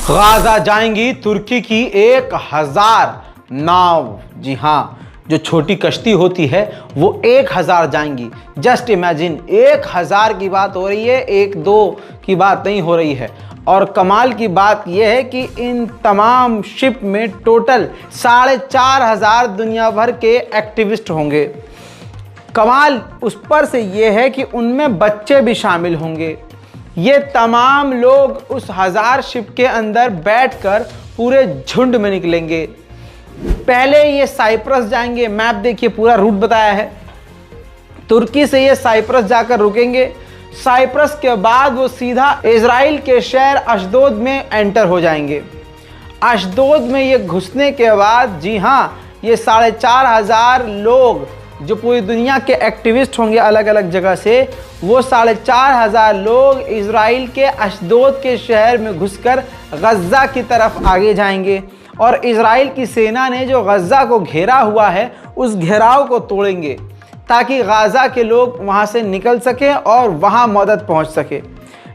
Gaza जाएंगी तुर्की की 1000 नाव। जी हाँ, जो छोटी कश्ती होती है वो 1000 जाएंगी। जस्ट इमेजिन, 1000 की बात हो रही है, एक दो की बात नहीं हो रही है। और कमाल की बात यह है कि इन तमाम शिप में टोटल 4500 दुनिया भर के एक्टिविस्ट होंगे। कमाल उस पर से यह है कि उनमें बच्चे भी शामिल होंगे। ये तमाम लोग उस 1000 शिप के अंदर बैठकर पूरे झुंड में निकलेंगे। पहले ये साइप्रस जाएंगे, मैप देखिए पूरा रूट बताया है। तुर्की से ये साइप्रस जाकर रुकेंगे। साइप्रस के बाद वो सीधा इजराइल के शहर अशदोद में एंटर हो जाएंगे। अशदोद में ये घुसने के बाद, जी हाँ, ये 4500 लोग जो पूरी दुनिया के एक्टिविस्ट होंगे अलग अलग जगह से, वो 4500 लोग इजराइल के अशदोद के शहर में घुसकर गज़ा की तरफ आगे जाएंगे। और इजराइल की सेना ने जो गज़ा को घेरा हुआ है उस घेराव को तोड़ेंगे ताकि गाज़ा के लोग वहाँ से निकल सकें और वहाँ मदद पहुँच सके।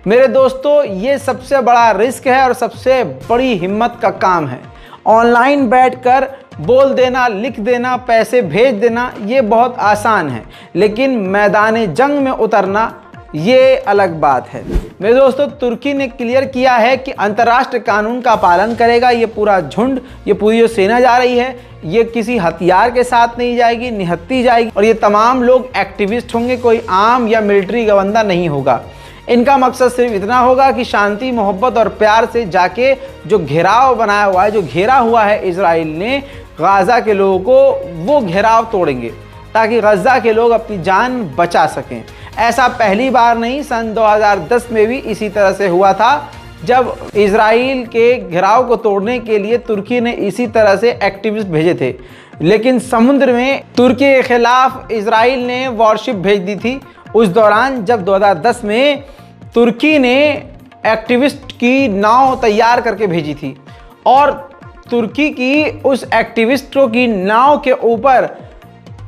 मेरे दोस्तों, ये सबसे बड़ा रिस्क है और सबसे बड़ी हिम्मत का काम है। ऑनलाइन बैठकर बोल देना, लिख देना, पैसे भेज देना, ये बहुत आसान है, लेकिन मैदान जंग में उतरना ये अलग बात है। मेरे दोस्तों, तुर्की ने क्लियर किया है कि अंतर्राष्ट्रीय कानून का पालन करेगा। ये पूरा झुंड, ये पूरी जो सेना जा रही है, ये किसी हथियार के साथ नहीं जाएगी, निहत्ती जाएगी। और ये तमाम लोग एक्टिविस्ट होंगे, कोई आम या मिलिट्री का बंदा नहीं होगा। इनका मकसद सिर्फ इतना होगा कि शांति, मोहब्बत और प्यार से जाके जो घेराव बनाया हुआ है, जो घेरा हुआ है इजराइल ने गाज़ा के लोगों को, वो घेराव तोड़ेंगे ताकि गज़ा के लोग अपनी जान बचा सकें। ऐसा पहली बार नहीं, सन 2010 में भी इसी तरह से हुआ था, जब इजराइल के घेराव को तोड़ने के लिए तुर्की ने इसी तरह से एक्टिविस्ट भेजे थे। लेकिन समुद्र में तुर्की के खिलाफ इजराइल ने वॉरशिप भेज दी थी उस दौरान, जब 2010 में तुर्की ने एक्टिविस्ट की नाव तैयार करके भेजी थी। और तुर्की की उस एक्टिविस्टों की नाव के ऊपर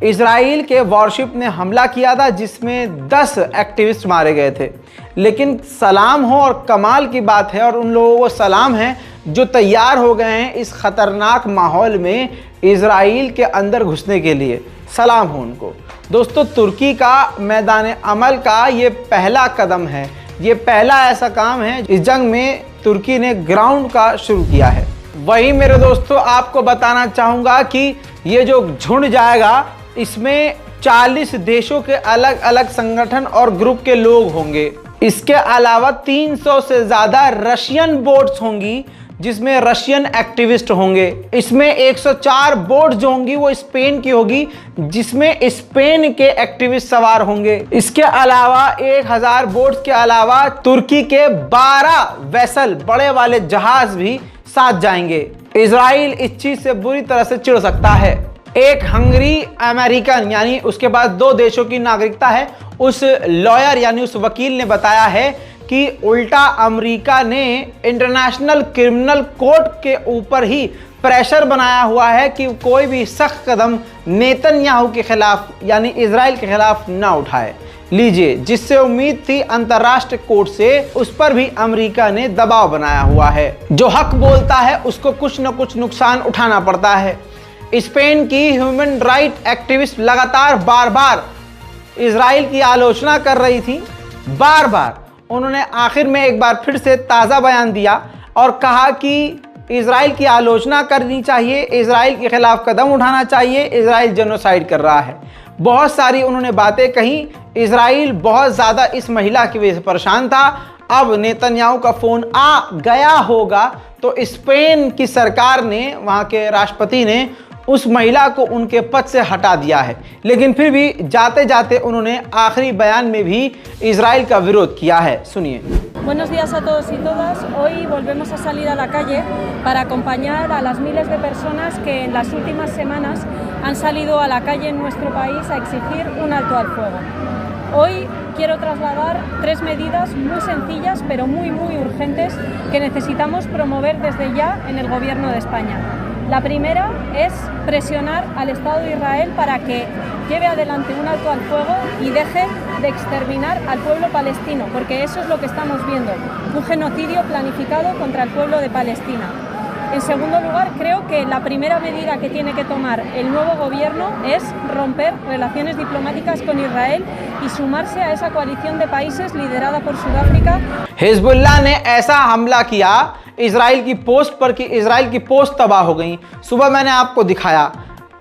इजराइल के वॉरशिप ने हमला किया था, जिसमें 10 एक्टिविस्ट मारे गए थे। लेकिन सलाम हो, और कमाल की बात है, और उन लोगों को सलाम है जो तैयार हो गए हैं इस खतरनाक माहौल में इजराइल के अंदर घुसने के लिए। सलाम हो उनको। दोस्तों, तुर्की का मैदान अमल का ये पहला कदम है, ये पहला ऐसा काम है इस जंग में तुर्की ने ग्राउंड का शुरू किया है। वही मेरे दोस्तों, आपको बताना चाहूँगा कि ये जो झुंड जाएगा, इसमें 40 देशों के अलग अलग संगठन और ग्रुप के लोग होंगे। इसके अलावा 300 से ज़्यादा रशियन बोट्स होंगी जिसमें रशियन एक्टिविस्ट होंगे। इसमें 104 बोट जो होंगी वो स्पेन की होगी, जिसमें स्पेन के एक्टिविस्ट सवार होंगे। इसके अलावा 1000 बोट्स के अलावा तुर्की के 12 वेसल, बड़े वाले जहाज भी साथ जाएंगे। इजराइल इस चीज से बुरी तरह से चिढ़ सकता है। एक हंगरी अमेरिकन, यानी उसके पास 2 देशों की नागरिकता है, उस लॉयर यानी उस वकील ने बताया है कि उल्टा अमेरिका ने इंटरनेशनल क्रिमिनल कोर्ट के ऊपर ही प्रेशर बनाया हुआ है कि कोई भी सख्त कदम नेतन्याहू के खिलाफ यानी इजराइल के खिलाफ ना उठाए। लीजिए, जिससे उम्मीद थी अंतर्राष्ट्रीय कोर्ट से, उस पर भी अमेरिका ने दबाव बनाया हुआ है। जो हक बोलता है उसको कुछ न कुछ नुकसान उठाना पड़ता है। स्पेन की ह्यूमन राइट एक्टिविस्ट लगातार बार बार इजराइल की आलोचना कर रही थी। बार बार उन्होंने आखिर में एक बार फिर से ताज़ा बयान दिया और कहा कि इजराइल की आलोचना करनी चाहिए, इजराइल के खिलाफ कदम उठाना चाहिए, इजराइल जेनोसाइड कर रहा है। बहुत सारी उन्होंने बातें कही। इजराइल बहुत ज़्यादा इस महिला की वजह से परेशान था। अब नेतन्याहू का फ़ोन आ गया होगा तो स्पेन की सरकार ने, वहाँ के राष्ट्रपति ने उस महिला को उनके पद से हटा दिया है। लेकिन फिर भी जाते जाते उन्होंने आखिरी बयान में भी इजराइल का विरोध किया है। सुनिए। Buenos días a todos y todas. Hoy volvemos a salir a la calle para acompañar a las miles de personas que en las últimas semanas han salido a la calle en nuestro país a exigir un alto al fuego. Hoy quiero trasladar 3 medidas muy sencillas pero muy urgentes que necesitamos promover desde ya en el Gobierno de España. La primera es presionar al Estado de Israel para que lleve adelante un alto al fuego y deje de exterminar al pueblo palestino, porque eso es lo que estamos viendo, un genocidio planificado contra el pueblo de Palestina. En segundo lugar, creo que la primera medida que tiene que tomar el nuevo gobierno es romper relaciones diplomáticas con Israel y sumarse a esa coalición de países liderada por Sudáfrica. Hezbollah ने ऐसा हमला किया Israel की post पर कि Israel की post तबाह हो गई। सुबह मैंने आपको दिखाया,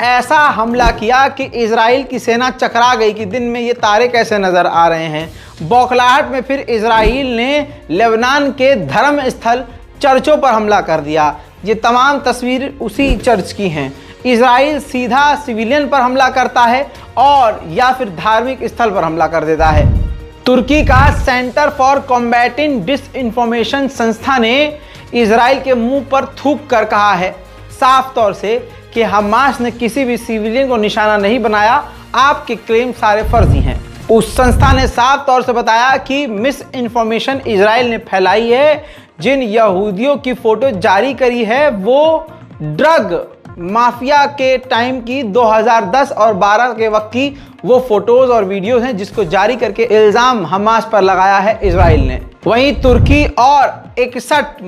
ऐसा हमला किया कि इजराइल की सेना चकरा गई कि दिन में ये तारे कैसे नज़र आ रहे हैं। बौखलाहट में फिर इजराइल ने लेबनान के धर्म स्थल चर्चों पर हमला कर दिया। ये तमाम तस्वीर उसी चर्च की हैं। इजराइल सीधा सिविलियन पर हमला करता है और या फिर धार्मिक स्थल पर हमला कर देता है। तुर्की का सेंटर फॉर कॉम्बैटिंग डिसइंफॉर्मेशन संस्था ने इजराइल के मुंह पर थूक कर कहा है साफ तौर से कि हमास ने किसी भी सिविलियन को निशाना नहीं बनाया, आपके क्लेम सारे फर्जी हैं। उस संस्था ने साफ तौर से बताया कि मिस इन्फॉर्मेशन इजराइल ने फैलाई है। जिन यहूदियों की फोटो जारी करी है वो ड्रग माफिया के टाइम की 2010 और 12 के वक्त की वो फोटोज और वीडियोस हैं जिसको जारी करके इल्जाम हमास पर लगाया है इजराइल ने। वहीं तुर्की और 61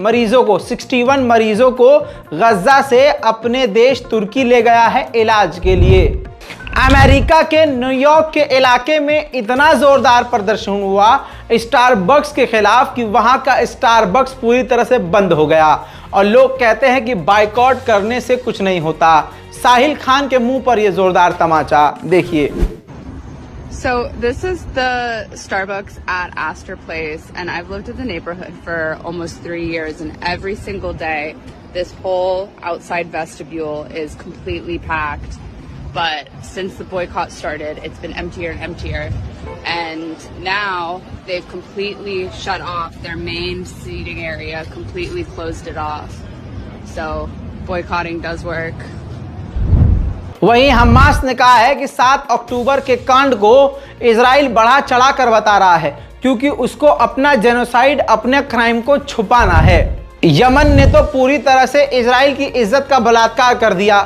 मरीजों को गजा से अपने देश तुर्की ले गया है इलाज के लिए। अमेरिका के न्यूयॉर्क के इलाके में इतना जोरदार प्रदर्शन हुआ स्टारबक्स के खिलाफ कि वहां का स्टारबक्स पूरी तरह से बंद हो गया और लोग कहते हैं कि बाइकआउट करने से कुछ नहीं होता। साहिल खान के मुंह पर यह जोरदार तमाचा देखिए। So this is the Starbucks at Astor Place, and I've lived in the neighborhood for almost 3 years, and every single day this whole outside vestibule is completely packed. But since the boycott started, it's been emptier and emptier, and now they've completely shut off their main seating area, completely closed it off. So boycotting does work. वहीं Hamas ने कहा है कि 7 अक्टूबर के कांड को Israel बढ़ा चढ़ा कर बता रहा है क्योंकि उसको अपना जेनोसाइड, अपने क्राइम को छुपाना है। यमन ने तो पूरी तरह से इजराइल की इज्जत का बलात्कार कर दिया।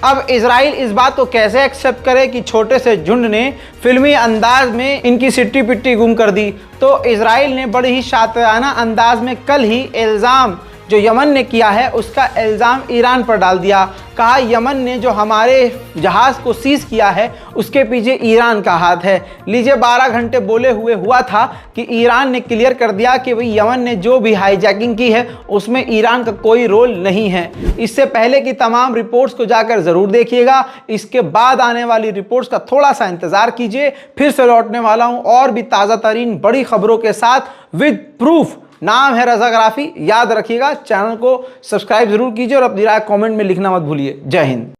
अब इजराइल इस बात को कैसे एक्सेप्ट करे कि छोटे से झुंड ने फिल्मी अंदाज में इनकी सिट्टी पिट्टी गुम कर दी। तो इजराइल ने बड़ी ही शातिराना अंदाज में कल ही इल्ज़ाम जो यमन ने किया है उसका इल्ज़ाम ईरान पर डाल दिया। कहा यमन ने जो हमारे जहाज़ को सीज किया है उसके पीछे ईरान का हाथ है। लीजिए 12 घंटे बोले हुए हुआ था कि ईरान ने क्लियर कर दिया कि भाई यमन ने जो भी हाईजैकिंग की है उसमें ईरान का कोई रोल नहीं है। इससे पहले की तमाम रिपोर्ट्स को जाकर ज़रूर देखिएगा, इसके बाद आने वाली रिपोर्ट्स का थोड़ा सा इंतज़ार कीजिए। फिर से लौटने वाला हूँ और भी ताज़ा तरीन बड़ी खबरों के साथ विद प्रूफ। नाम है रज़ा गराफी। याद रखिएगा, चैनल को सब्सक्राइब जरूर कीजिए और अपनी राय कमेंट में लिखना मत भूलिए। जय हिंद।